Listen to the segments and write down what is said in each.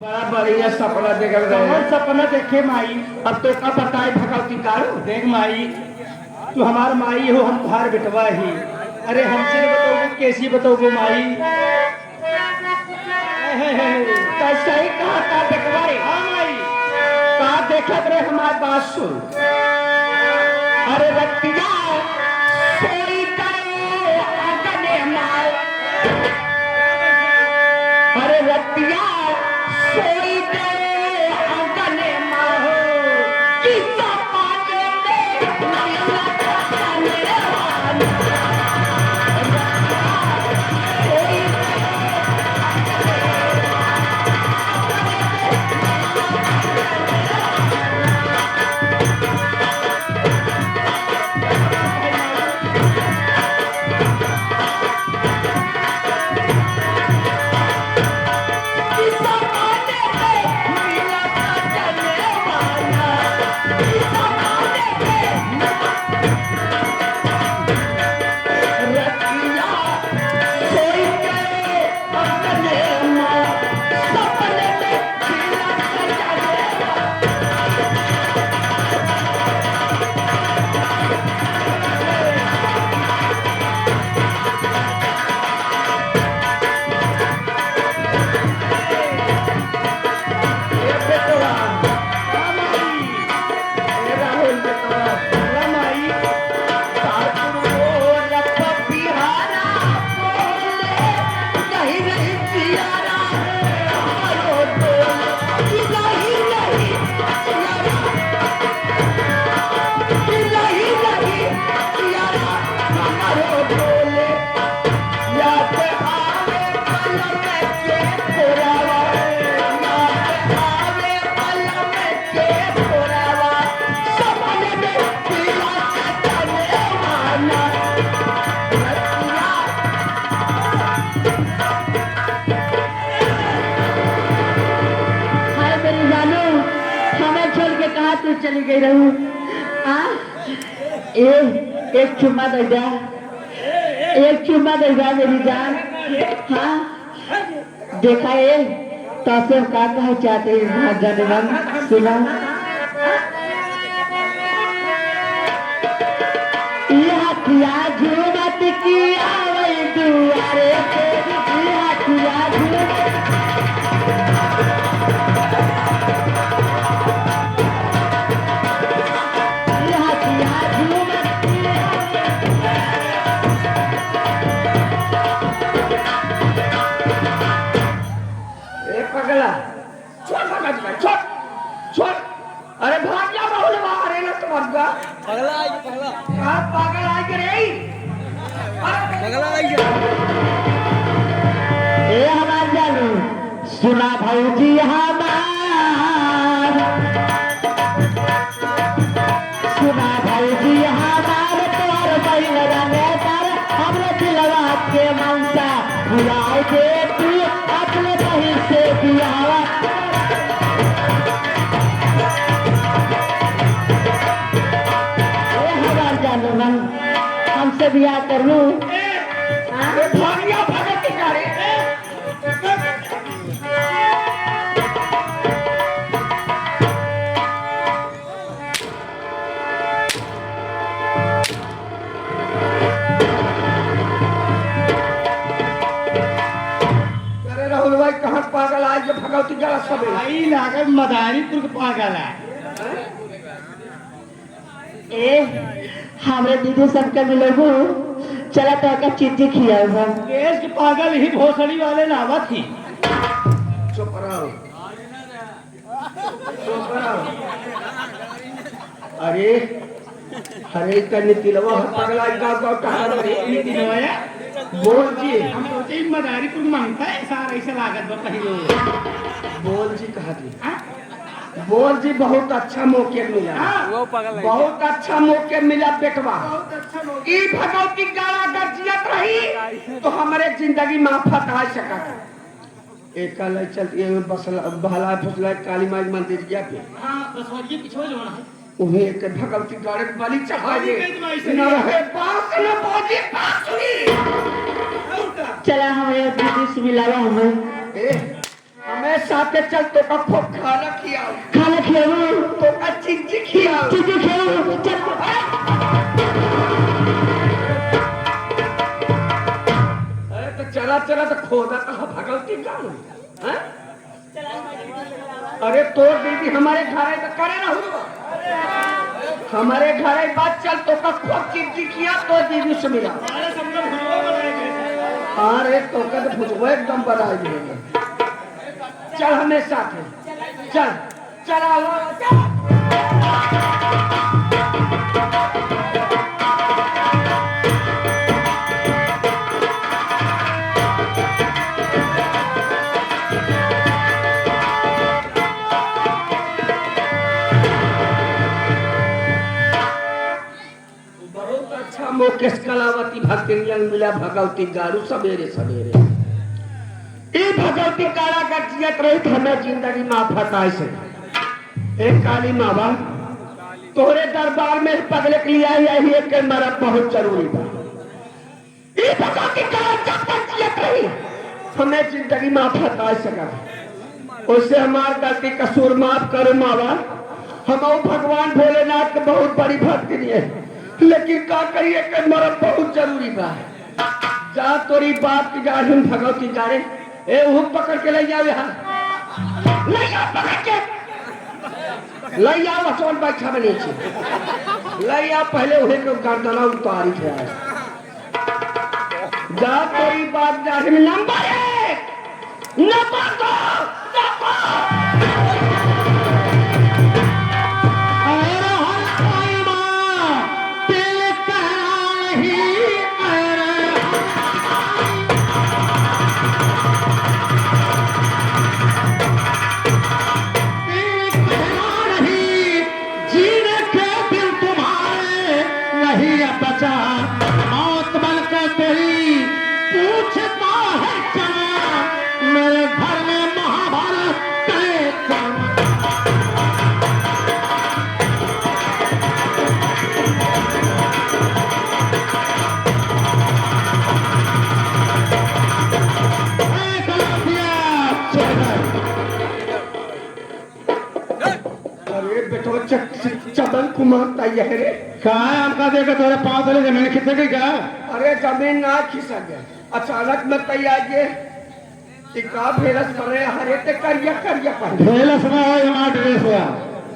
बड़ा बढ़िया सपना देख रहे हैं। सपना देखे माई। अब तो का बताए भगवती कारू। देख माई, तू हमार माई हो, हम तुम्हार बेटवा ही। अरे हमसे न बताओगे, कैसी बताओगे माई? कैसे ही कहा का बेटवा रे? हाँ माई। का देखत रे हमार बात सुन। अरे रतिया सोई गए अगने माल। अरे रतिया सोई गए अगने माल। किसा पाने में मिला खाने वाला। सोई किसा पाने में मिला खाने वाला। किसा पाने में रतिया सोई गए अगने माल। सपने में मिला खाने वाला। ये बेटवा हाँ माई। ये राहुल बेटवा हाँ माई। ठाकुर गोरख बिहारा बोले नहीं नहीं पियारा हमारो बोले नहीं नहीं पियारा नहीं नहीं पियारा हमारो बोले याद आवे पल में के पुरावा याद आवे पल में के पुरावा सपने में पीला चने वाला रतिया हाय मेरी जानू, हमें छोड़ के कहा तू चली गई रहू? हाँ, एक चुम्मा दे जा, एक चुम्मा दे जा मेरी जान। हाँ, देखा ये तो फिर का कहा चाहते हैं जनगण सुना। यह किया झूमत किया वही दुआरे पे, यह किया झूमत यह किया झूमत ए पगला छोड़ भगत भाई छोड़ छोड़ अरे भाग जा राहुल बाहर ना तो मत जा पगला आई पगला। कहां पागल आई के रे पगला आई ए हमार जानू सुना भौजी हमार, सुना भौजी हमार तोर बैल रंगे तर हमरे दिलवा के मनसा बुलाए दे तू अपने बहिन से बियावा। ए हमार जानू मन हमसे बियाह कर लू? ए भागिया भगत का रे अरे राहुल भाई कहां पागल आज के भगवती का सब है आई लागत मदारीपुर के पागल है। ए हमरे दीदी सबके मिलोगू, चला तो का चिट्ठी खिया हम। देश के पागल ही भोसड़ी वाले नावा थी। चुप रहो चुप रहो अरे अरे कन्ने तिलवा पगला का कहां रे नीति नवाया बोल जी हम सोचे मदारीपुर मांगता है सारा ऐसा लागत बता ही बोल जी कहा जी बोल जी बहुत अच्छा मौके मिला वो पागल है। बहुत अच्छा मौके मिला बेटवा बहुत अच्छा लोग। ई भगवती गाला अगर जियत रही तो हमारे जिंदगी में आफत आ सका एक कल चलती है बस बहला फुसला काली माई मंदिर गया पे हाँ बसवरिये पिछवा जो है। उन्हें एक भगवती गाड़े बलि चढ़ा दे न रहे बास न बोझी बांसुरी चला हमें दीदी से मिलावा हमें। ए हमें साथे चल तो का खूब खाना खियाओ खाना खिलाऊं तो का चिंची खियाओ चीजें खिलाऊं चल अरे तो चला चला तो खोदा तो भगवती गाँव हैं? अरे तोर दीदी हमारे घर है तो करे ना हुआ हमारे घर है बात चल तो का खूब चिंची किया तो दीदी से मिला अरे तो का तो भुजवा एकदम बना दिए चल हमें साथ है चल चला चल बहुत अच्छा मुकेश कलावती भक्ति मिला भगवती गारू सवेरे सवेरे ये भगवती काला का जियत रही तो हमें जिंदगी माफ हटाए से एक काली मावा तोरे दरबार में पगले के लिए आई है एक मरद बहुत जरूरी था ये भगवती काला जब तक जियत रही हमें जिंदगी माफ हटाए सका उससे हमार गलती कसूर माफ करो मावा हम भगवान भोलेनाथ के बहुत बड़ी भक्ति है लेकिन का करिए कि मरद बहुत जरूरी बा जा तोरी बाप की गाड़ी में भगवती गाड़े ए वो पकड़ के ले जाओ यहाँ ले जाओ पकड़ के ले जाओ सोन बैठा में नीचे ले जाओ पहले उन्हें को गर्दना उतारी थे जा तोरी बाप गाड़ी में नंबर 1 नंबर 2 बचा मौत बनकर तेरी पूछता है चला मेरे घर में महाभारत के अरे बेटो चबल कुमार तैयार रे कहा है हमका देखा तुम्हारे पाँव तले जमीन खिसक गई क्या अरे जमीन ना खिसक गया अचानक में तैयार ये का भेलस करे हरे ते करिया करिया कर भेलस में हो हमारा ड्रेस हुआ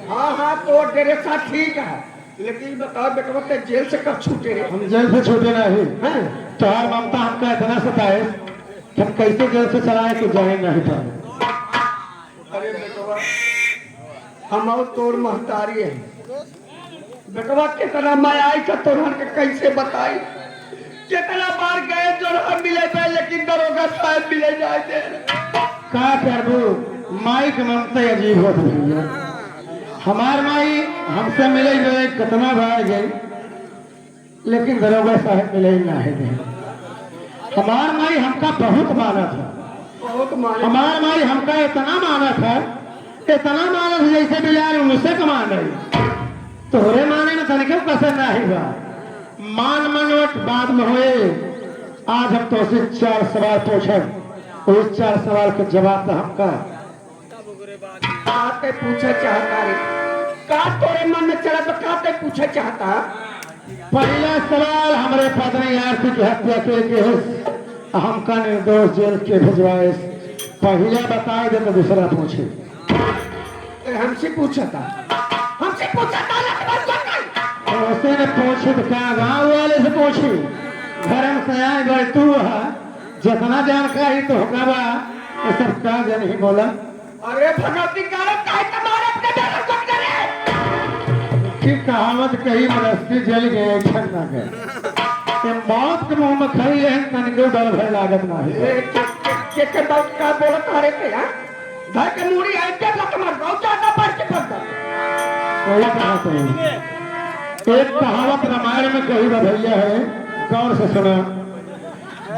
हाँ हाँ तो ड्रेसा ठीक है लेकिन बताओ बेटवा ते जेल से कब छूटे रे हम जेल से छूटे नहीं हैं तुम्हारा ममता हमका इतना सताए कि हम कैसे जेल से चलाए कि जाए नहीं पाए अरे बेटवा हम और तोर महतारी है बेटवा कितना मैं आई था तोहर के कैसे बताई कितना बार गए जो मिले थे लेकिन दरोगा साहब मिले जाए थे का करबू माई के ममता अजीब होत रही है हमार माई हमसे मिले गए कितना बार गई लेकिन दरोगा साहब मिले ही नहीं हमार माई हमका बहुत माना था बहुत मारे हमार माई हमका इतना माना था इतना माना था जैसे बिलार मुझसे कमान रही तोहरे माने में तनिक पसंद नहीं बा मान मनवट बाद में हुए आज हम तो 4 सवाल पूछे उस 4 सवाल के जवाब तो हमका काते पूछे चाहता रे का तोरे मन में चला तो काते पूछे चाहता पहला सवाल हमारे पत्नी आरती की हत्या के हमका निर्दोष जेल के भिजवाए पहला बताए दे तो दूसरा पूछे हमसे पूछा था उसे ने पूछे तो क्या गाँव वाले से पूछी धर्म से आए गए तू जितना जानकारी तो होगा बा ये सब क्या जन ही बोला अरे भगवती कारक काहे तुम्हारे अपने बेटा को करे कि कहावत कही मनस्ती जल गए छन ना गए ये मौत के मुंह में खड़ी है तनिको डर भय लागत ना है के बात का बोलत हरे पे हां घर के मूड़ी आई पे लत मार गाँव ज्यादा बढ़ के पड़ सही कहा सही एक कहावत रामायण में कही भैया है गौर से सुना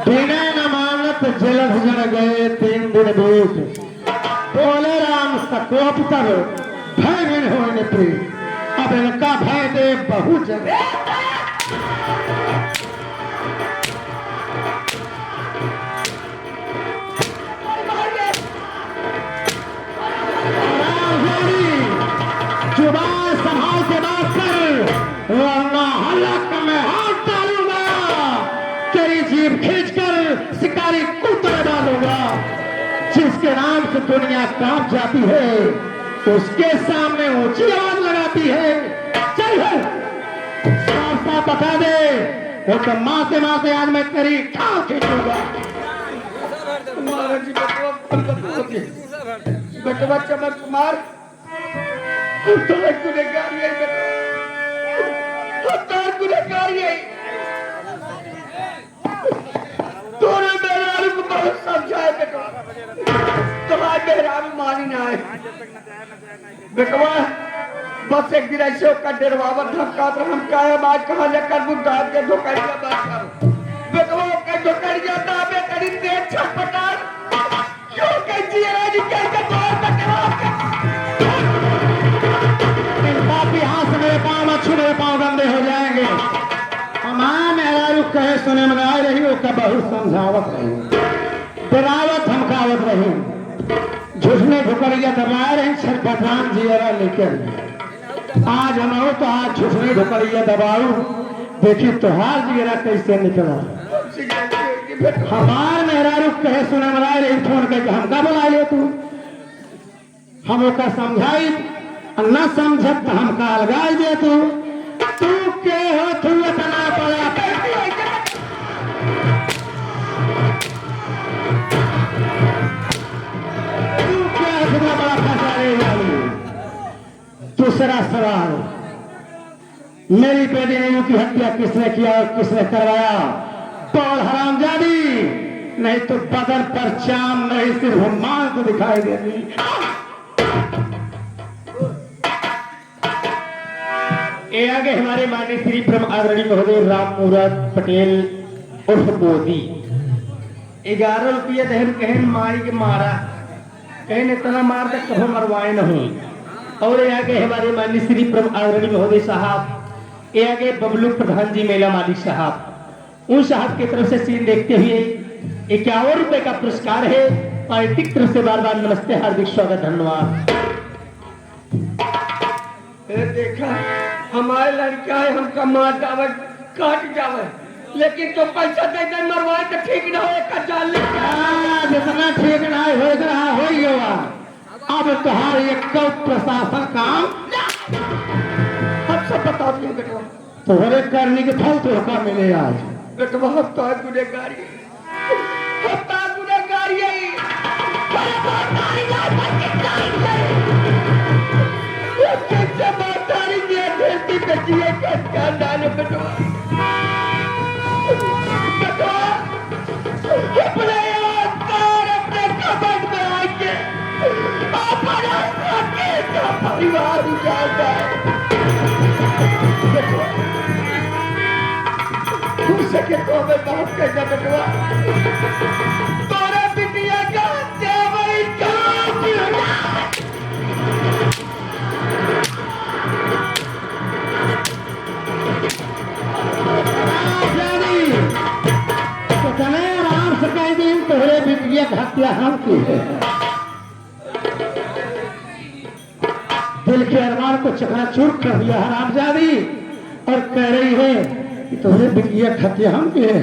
बिना न मानत जलध जन गए 3 दिन बीत बोले राम सकोप तब भय बिन हो प्री अब इनका भय दे बहु जन वरना हलक में हाथ डालूंगा, तेरी जीभ खींचकर शिकारी कुतर डालूंगा। जिसके नाम से दुनिया कांप जाती है उसके सामने ऊंची आवाज लगाती है। चल साफ साफ बता दे, वो तो माते आज मैं तेरी ठाव खींचूंगा। महाराज जी बेटवा चमन कुमार गुनेगारी है बेटा, गुनेगारी है। तूने मेहरारू को बहुत समझाए बेटा, तुम्हारे मेहरारू मानी ना है बेटवा। बस एक दिन ऐसे होकर डरवावर धक्का तो हम कायम आज कहा लेकर बुद्धा के धोखड़िया बात करो बेटवा के धोखड़िया दाबे करी देख छटपटा क्यों के जीरा जी के बाहर बेटवा बापी हाथ से मेरे पाँव अच्छे मेरे पाँव गंदे हो जाएंगे। हमारा मेहरारू कहे सुने में आए रही हो, बहुत समझावत रही, डरावत धमकावत रही, झुठने झुकड़िया दबाए रही, छटपटान जियरा लेकर। आज हम हो तो आज झुठने झुकड़िया दबाऊ, देखी तुहार जियरा कैसे निकला। हमार मेहरारू कहे सुने में आए रही, फोन करके हमका बुला ले तू, हम ओका समझाई न समझत तो हमका अलगाई दे तू के हो तू इतना बड़ा तू क्या इतना बड़ा फंसा रही वाली। दूसरा सवाल, मेरी बेटी ने की हत्या किसने किया और किसने करवाया? पौल हरामजादी, नहीं तो बदन पर चाम नहीं सिर्फ मां को दिखाई देती। ये आगे हमारे माननीय श्री ब्रह्म आदरणीय महोदय राम मूरत पटेल उर्फ मोदी 11 रुपये दहन कहन मारी के मारा, कहन इतना मार तक कभी मरवाए नहीं। और ये आगे हमारे माननीय श्री ब्रह्म आदरणीय महोदय साहब, ये आगे बबलू प्रधान जी मेला मालिक साहब, उन साहब की तरफ से सीन देखते हुए 51 रुपए का पुरस्कार है। पार्टी की तरफ से बार बार नमस्ते, हार्दिक स्वागत, धन्यवाद। देखा हमारे लड़का है, हमका मार जावे काट जावे, लेकिन तो पैसा दे दे मरवाए तो ठीक ना हो का जान ले जितना ठीक ना हो रहा हो ही होगा। अब तुहार एक प्रशासन काम हम सब बता दिए बेटा, तोहरे करने के फल तो मिले आज बेटवा। हफ्ता गुनेगारी, हफ्ता गुनेगारी जिए क्या डाले बेटवा। अपने कबट में आके परिवार उजाड़ता है बेटवा। हो सके तो हमें माफ कर दे बेटवा, तोरा बिटिया का देवई तोहरे बिटिया हत्या हम की है। दिल के अरमान को चकनाचूर कर दिया हरामजादी, और कह रही है कि तोहरे बिटिया हत्या हम की है।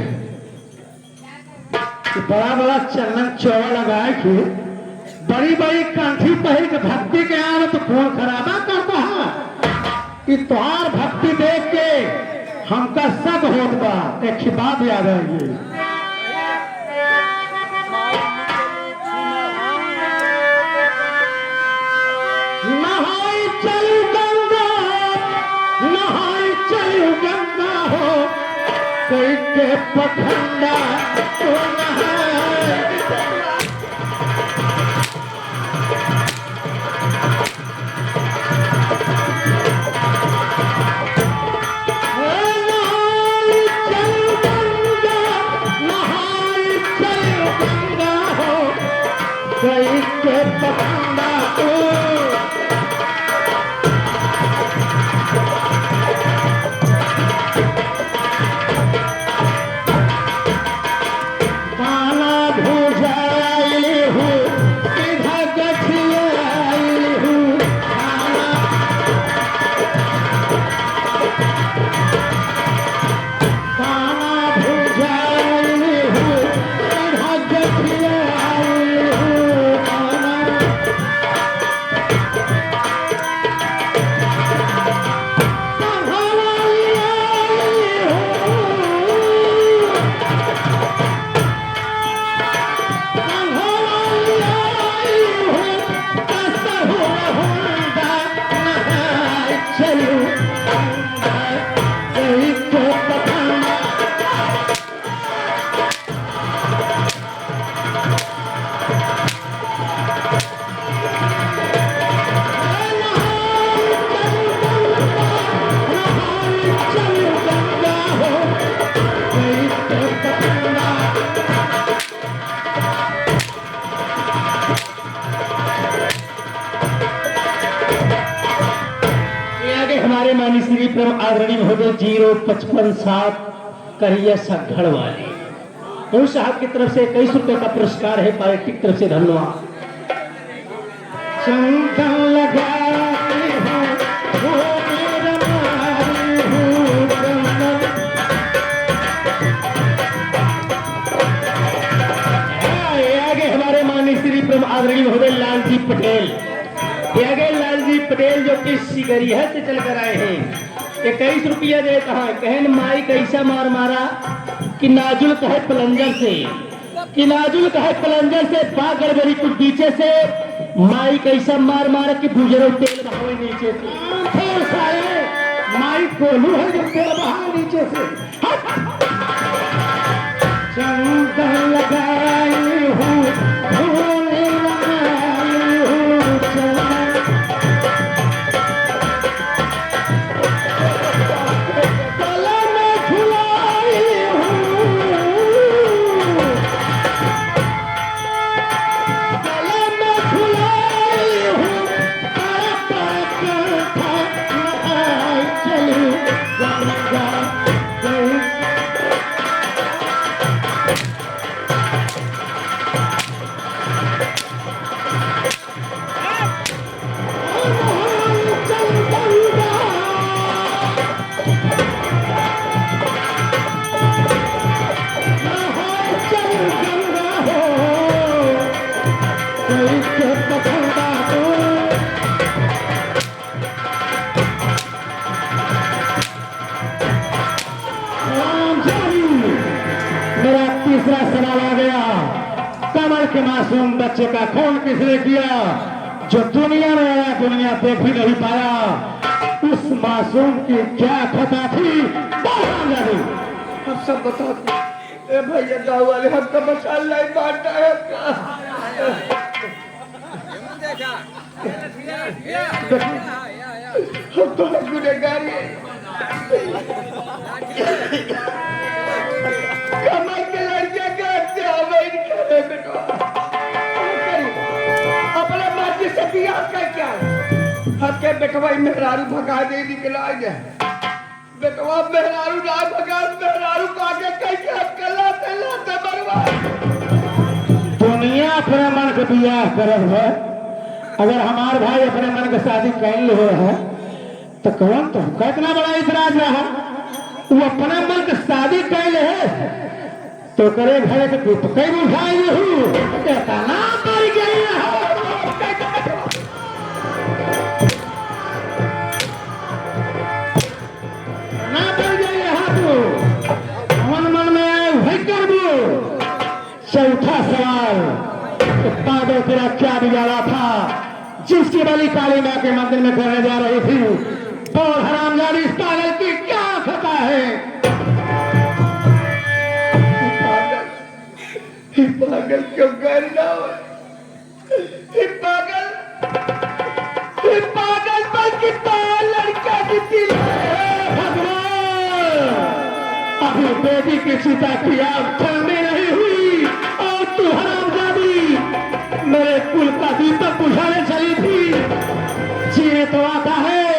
बड़ा बड़ा चंदन चौवा लगाए के, बड़ी बड़ी कंठी पहन के भक्ति के आने तो खून खराबा करता है कि तुहार भक्ति देख के हमका शक होत बा। एक बात याद आएगी, नहाई चलू गंगा, नहाई चलू गंगा हो, कोई के पखंडा तो नहाए। नहाई चलू गंगा, नहाई चलू गंगा हो, कोई के पखंडा तो हमारे मानी श्री प्रेम आदरणीय महोदय 0557 करिया सघड़ वाले उन साहब की तरफ से 21 रुपए का पुरस्कार है, पार्टी की तरफ से धन्यवाद। चंदन लगाती हूँ, वो मेरा मारी हूँ चंदन। आगे हमारे माननीय श्री प्रेम आदरणीय महोदय लालजी पटेल, आगे लालजी पटेल जो कि सिगरिया से चल कर आए हैं, 21 रुपया दे कहा कहन माई कैसा मार मारा कि नाजुल कहे पलंजर से, कि नाजुल कहे पलंजर से बा गड़बड़ी कुछ पीछे से, माई कैसा मार मारा कि बुजरो तेल बहावे नीचे से। फिर सारे माई कोलू है जो तेल बहावे नीचे से। चंदन लगाई हूँ, भूले लगाई हूँ चंदन। गले में झुलाई हूँ, गले में झुलाई हूँ, चली गंगा गई। मेरा तीसरा सवाल आ गया, कमल के मासूम बच्चे का खून किसने किया जो दुनिया में आया दुनिया देख भी नहीं पाया, उस मासूम की क्या खता थी अब सब बता दो। ए भैया गाँव वाले हमका बचा नहीं बांटा है हम तो गुनहगार हैं। कमाई के लड़कियां करते हमें नहीं करे बेटा, अपने मर्जी से बियाह कर क्या हके बेटवा मेहरारू भगा दे निकला जाए, बेटवा मेहरारू ना भगा, मेहरारू काके कैसे अकेला लाते बर्बाद। दुनिया अपने मन के बियाह करत है, अगर हमार भाई अपने मन के शादी कर ले है तो कौन तो कितना बड़ा इतराज रहा, वो अपने मन के शादी कर ले है तो करे घर के कई उठाई हूँ ना मर गई ना मर गई तू मन मन में वही कर दो। चौथा सवाल, पागल तेरा क्या बिगाड़ा था जिसकी बलि काली माँ के मंदिर में करने जा रही थी, और हरामजादी इस पागल की क्या खता है? पागल क्यों करना पागल बल्कि तो लड़का की दिल भगवान, अपनी बेटी की चिता की आग ठंडी नहीं हुई और तू हरामजादी मेरे कुल का दीपक बुझाने चली थी। जीने तो आता है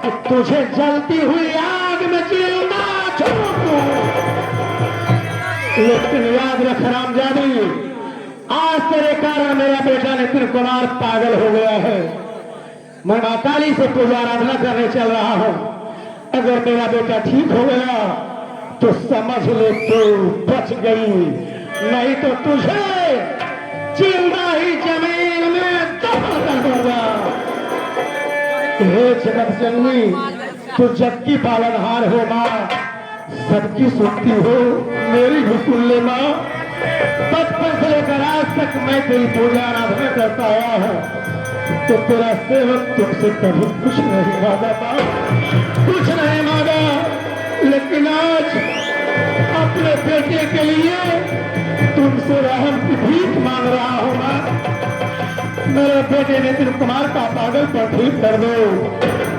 कि तुझे जलती हुई आग में जीना छोड़ू, लेकिन याद रख हरामजादी, आज तेरे कारण मेरा बेटा नितिन कुमार पागल हो गया है। मैं मां काली से पूजा आराधना करने चल रहा हूं, अगर मेरा बेटा ठीक हो गया तो समझ ले तू बच गई, नहीं तो तुझे जिंदा ही जमीन में दफन कर दूंगा। हे जगत जननी, तू जग की पालनहार हो मां, सबकी सुनती हो, मेरी भी सुन ले मां। बचपन से लेकर आज तक मैं तेरी पूजा आराधना करता आया हूँ, तो तेरा सेवक तुमसे कभी कुछ नहीं मांगा मां, कुछ नहीं मांगा, लेकिन आज अपने बेटे के लिए तुमसे रहम की भीख मांग रहा हूँ मां। मेरे बेटे नितिन कुमार का पागल पर ठीक कर दो,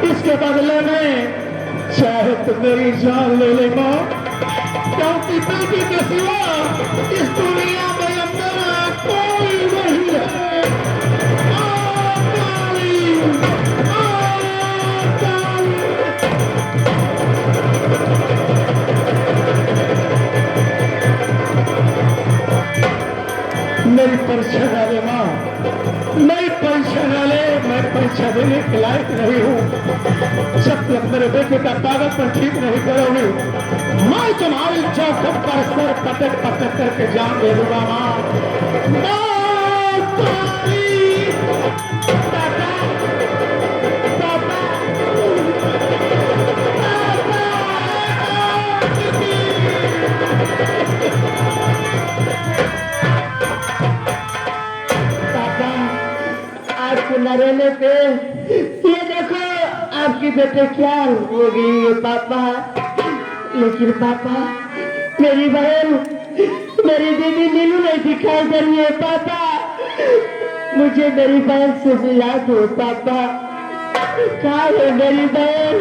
इसके बदले में चाहे तो मेरी जान ले ले मां, क्योंकि बेटी के सिवा इस दुनिया में अब मेरा कोई नहीं है। शिक्षा देने के लायक नहीं हूँ। जब तक मेरे बेटे का कागज पर ठीक नहीं करोगे, मैं तुम्हारी चौखट पर सर पटक पटक करके जान दे दूंगा। माँ आपके नरेले पे ये देखो आपकी बेटे क्या हो गई है पापा। लेकिन पापा मेरी बहन मेरी दीदी नीलू नहीं दिखाई दे रही है पापा। मुझे मेरी बहन से मिला दो पापा। कहाँ है मेरी बहन?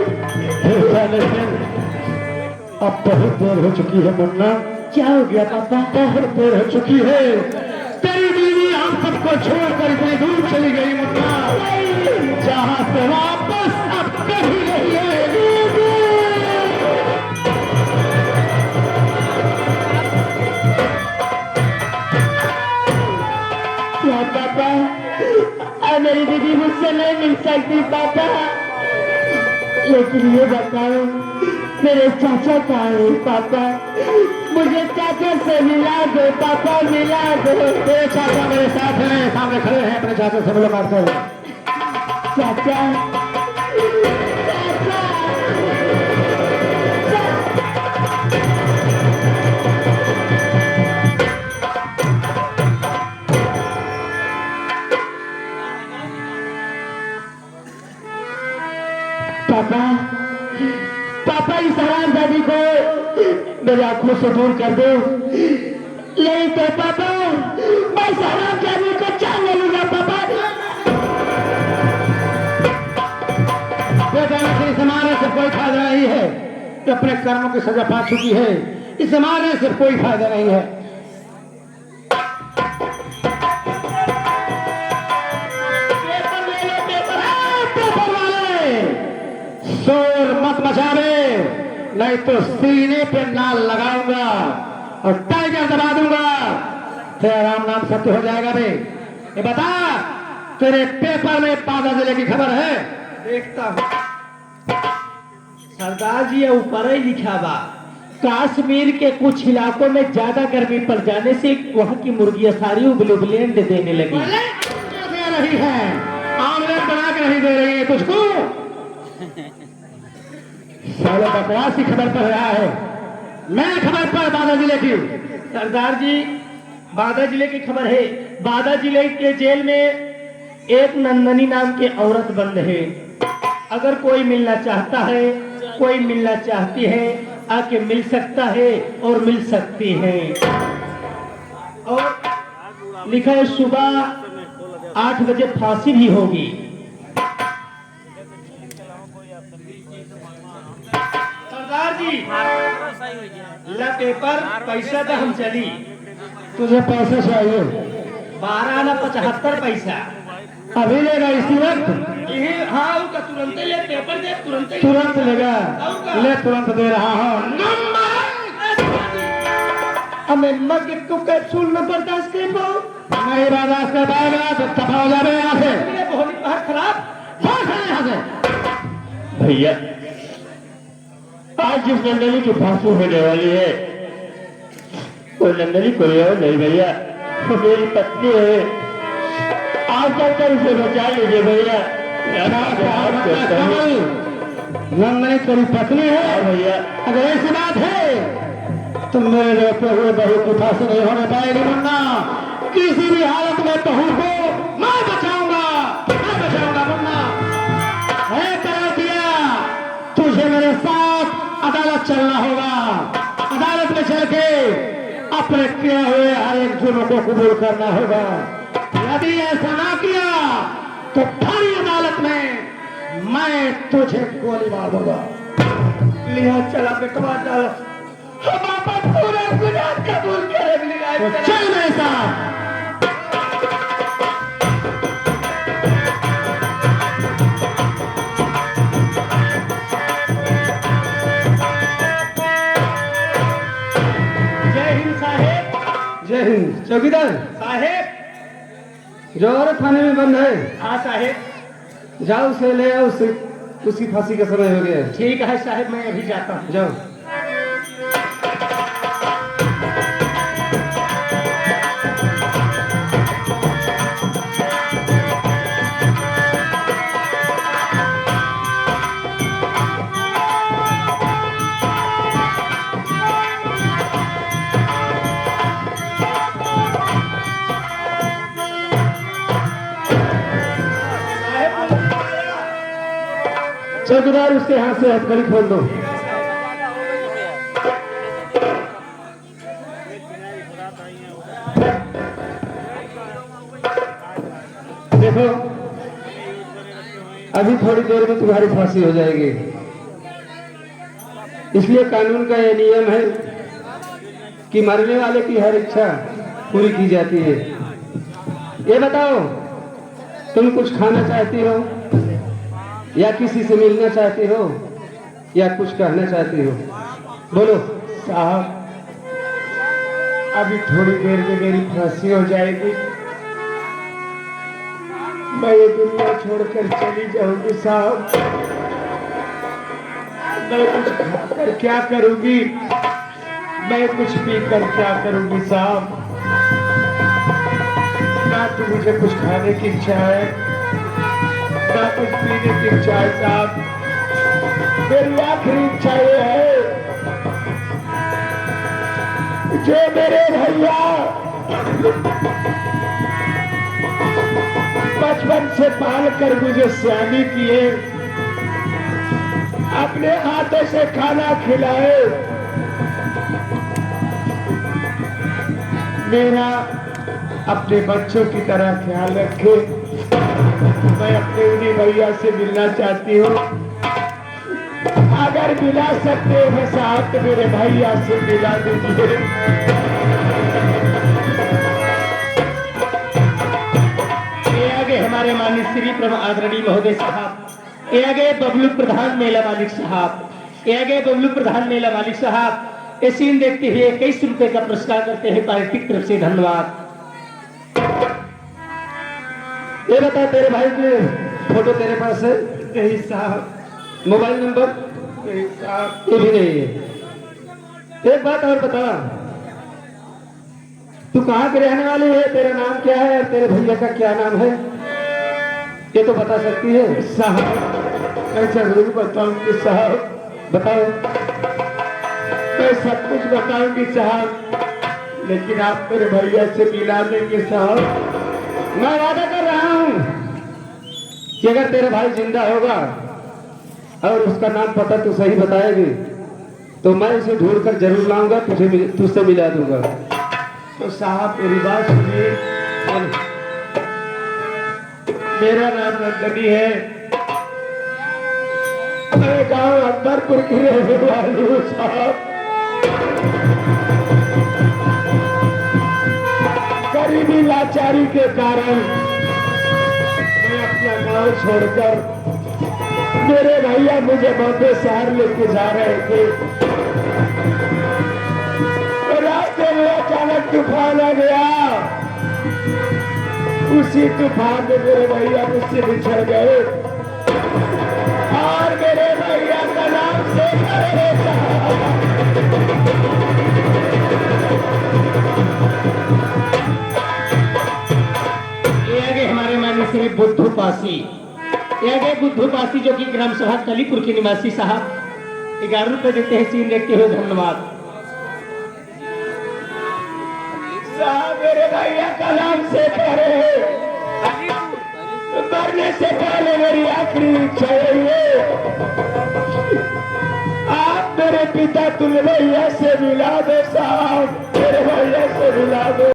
अब बहुत देर हो चुकी है मुन्ना। क्या हो गया पापा? बहुत देर हो चुकी है। तेरी बीवी हम सबको छोड़कर इतनी दूर चली गई मुन्ना, जहाँ से वापस अब कभी नहीं आएगी। क्या पापा? मेरी दीदी मुझसे नहीं मिल सकती पापा। लेकिन ये बताओ मेरे चाचा कहाँ है पापा? मुझे चाचा से मिला दो पापा, मिला दो। तेरे चाचा मेरे साथ हैं, सामने खड़े हैं। अपने चाचा से मुलाकात करो। चाचा पापा पापा इस हरामजादी को मेरी आंखों से दूर कर दो। नहीं तो पापा मैं इस हरामजादी को जान ले लूंगा पापा। इस मारने से कोई फायदा नहीं है। तो अपने कर्मों की सजा पा चुकी है। इस मारने से कोई फायदा नहीं है। पेपर वाले शोर मत मचावे, नहीं तो सीने पे नाल लगाऊंगा और टाइगर दबा दूंगा। तेरा राम नाम सत्य हो जाएगा बे। ये बता, तेरे पेपर में बांदा जिले की खबर है? देखता हूँ सरदार जी, ऊपर ही लिखा बा कश्मीर के कुछ इलाकों में ज्यादा गर्मी पड़ जाने से वहाँ की मुर्गियां सारी उबलेंड देने लगी। दे रही है, आमलेट बना के नहीं दे रही है तुझको। साले बकवास की खबर पढ़ रहा है। मैं खबर पढ़ बांदा जिले की। सरदार जी, बांदा जिले की खबर है। बांदा जिले के जेल में एक नंदनी नाम की औरत बंद है। अगर कोई मिलना चाहता है, कोई मिलना चाहती है, आके मिल सकता है और मिल सकती है। और लिखा है सुबह 8 बजे फांसी भी होगी। सरदार जी, ला पेपर, पैसा तो हम चली। तुझे पैसे चाहिए? 12 ना 75 पैसा अभी लेगा इसी वक्त? हाँ उसका तुरंत ले, पेपर दे तुरंत। तुरंत लेगा? ले, तुरंत दे रहा हूँ। हमें मग को कैप्सूल न बर्दाश्त कर पाओ। नहीं बर्दाश्त कर पाएगा तो दफा हो जाए यहाँ से। बहुत बाहर खराब यहाँ से। भैया, आज जिस नंदनी की फांसी होने वाली है वो नंदनी कोई और नहीं भैया, वो मेरी पत्नी है। आप जाकर उसे बचा लीजिए भैया। नंदनी तेरी पत्नी है? भैया, अगर ऐसी बात है तो मेरे रहते हुए बहू की फांसी नहीं होने पाएगी मुन्ना। किसी भी हालत में बहू को मैं बचाऊंगा, मैं बचाऊंगा मुन्ना। है दिया, तुझे मेरे साथ अदालत चलना होगा। अदालत में चल के अपने किए हुए हर एक जुर्म को कबूल करना होगा। यदि ऐसा ना किया तो थारी अदालत में मैं तुझे गोली मार दूंगा। लिया चला बेटवा अदालत। हम आपस पूरा गुनाह कबूल करेंगे। तो चल मेरे साथ। जय हिंद साहेब। जय हिंद। चौकीदार साहेब। जौहर थाने में बंद है। हाँ साहेब। जाओ उसे ले आओ, उसे उसकी फांसी का समय हो गया है। ठीक है साहब, मैं अभी जाता हूँ। जाओ। चौकीदार, उसके हाथ से हथकड़ी खोल दो। देखो, अभी थोड़ी देर में तुम्हारी फांसी हो जाएगी, इसलिए कानून का यह नियम है कि मरने वाले की हर इच्छा पूरी की जाती है। ये बताओ, तुम कुछ खाना चाहती हो, या किसी से मिलना चाहती हो, या कुछ कहना चाहती हो? बोलो। साहब, अभी थोड़ी देर में मेरी फांसी हो जाएगी, मैं ये दुनिया छोड़कर चली जाऊंगी साहब। मैं कुछ खाकर क्या करूंगी, मैं कुछ पीकर क्या करूंगी साहब? ना तो मुझे कुछ खाने की इच्छा है, ना कुछ पीने की इच्छा है साहब। मेरी आखिरी इच्छा ये है, जो मेरे भैया बचपन से पाल कर मुझे सयानी किए, अपने हाथों से खाना खिलाए, मेरा अपने बच्चों की तरह ख्याल रखे। मैं अपने उन्हीं भैया से मिलना चाहती हूँ। अगर मिला सकते हैं साहब तो मेरे भैया से मिला दीजिए। ये आगे हमारे माननीय श्री प्रभु आदरणीय महोदय साहब, ये आगे बबलू प्रधान मेला मालिक साहब, ये आगे बबलू प्रधान मेला मालिक साहब, ये सीन देखते हुए 21 रुपए का पुरस्कार करते हैं पार्टी की तरफ से। धन्यवाद। ये बता, तेरे भाई के फोटो तेरे पास है? नहीं साहब, मोबाइल नंबर? नहीं साहब, ये भी नहीं है। एक बात और बता, तू कहाँ की रहने वाली है? तेरा नाम क्या है और तेरे भैया का क्या नाम है? ये तो बता सकती है? साहब मैं जरूर बताऊंगी साहब, बताओ। मैं सब कुछ बताऊंगी साहब, लेकिन आप मेरे भैया से मिला देंगे साहब। मैं वादा कर रहा हूं कि अगर तेरा भाई जिंदा होगा और उसका नाम पता तू सही बताएगी तो मैं उसे ढूंढ कर जरूर लाऊंगा, तुझसे मिला दूंगा। तो साहब मेरी बात सुनिए, मेरा नाम नंदनी है, मैं गांव अकबरपुर की रहने वाली हूँ साहब। गरीबी लाचारी के कारण मैं अपना गांव छोड़कर, मेरे भैया मुझे बॉम्बे शहर लेके जा रहे थे, रास्ते में अचानक तूफान आ गया। उसी तूफान में मेरे भैया मुझसे बिछड़ गए और मेरे भैया का नाम शेखर है साहब। ये आगे हमारे माननीय श्री बुद्धू पासी, ये आगे बुद्धू पासी जो कि ग्राम सभा कलीपुर के निवासी साहब, 11 रुपए देते हैं सीन देखते हुए। धन्यवाद। साहब मेरे भैया का नाम शेखर है, मरने से पहले मेरी आखिरी इच्छा है, आप मेरे पिता तुल्य भैया से मिला दो साहब, मेरे भैया से मिला दो।